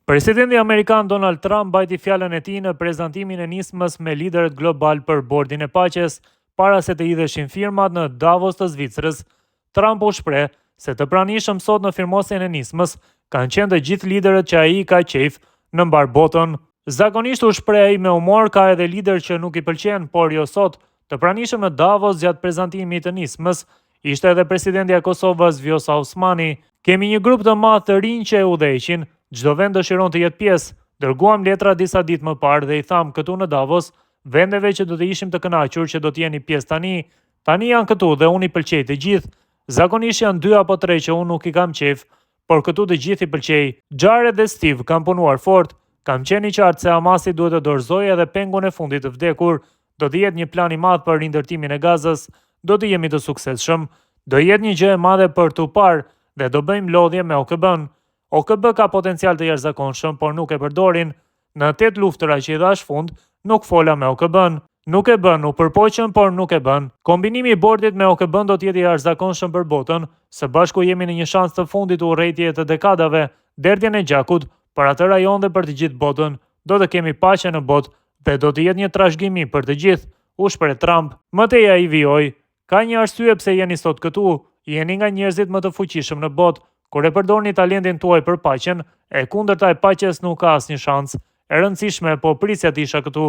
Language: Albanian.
Presidenti Amerikan Donald Trump mbajti fjalën e tij në prezantimin e nismës me liderët global për bordin e paqes, para se të hidheshin firmat në Davos të Zvicrës. Trump u shpreh se të pranishëm sot në firmosjen e nismës kanë qenë të gjithë liderët që ai ka qejf në mbar botën. Zakonisht u shpreh ai me humor, ka edhe lider që nuk i pëlqen, por jo sot. Të pranishëm në Davos gjatë prezantimit të nismës ishte edhe presidenti i Kosovës Vjosa Osmani. Kemi një grup të madh të rinj që e udhëheqin, çdo vend dëshiron të jetë pjesë. Dërguam letra disa ditë më parë dhe i tham këtu në Davos vendeve që do të ishim të kënaqur që do të jeni pjesë tani. Tani janë këtu dhe unë i pëlqej të gjithë. Zakonisht janë 2 apo 3 që unë nuk i kam qejf, por këtu të gjithë i pëlqej. Jared dhe Steve kanë punuar fort. Kam qenë i qartë se Hamasi duhet të dorëzojë edhe pengun e fundit të vdekur. Do të jetë një plan i madh për rindërtimin e Gazës. Do të jemi të suksesshëm. Do jetë një gjë e madhe për tu parë dhe do bëjmë lodhje me OKB-n. OKB ka potencial të jashtëzakonshëm, por nuk e përdorin. Në 8 luftëra që i dhash fund, nuk fola me OKB-n. Nuk e bën, u përpoqën, por nuk e bën. Kombinimi i bordit me OKB-n do të jetë i jashtëzakonshëm për botën. Së bashku jemi në një shans të fundit urrëtie të dekadave, derdhjen e gjakut për atë rajon dhe për të gjithë botën. Do të kemi paqe në botë dhe do të jetë një trashëgimi për të gjithë, u shpreh Trump. Më tej ai vijoi: "Ka një arsye pse jeni sot këtu. Jeni nga njerëzit më të fuqishëm në botë. Kur e përdorni talentin tuaj për paqen, e kundërta e paqes nuk ka asnjë shans. E rëndësishme, po prisja të isha këtu.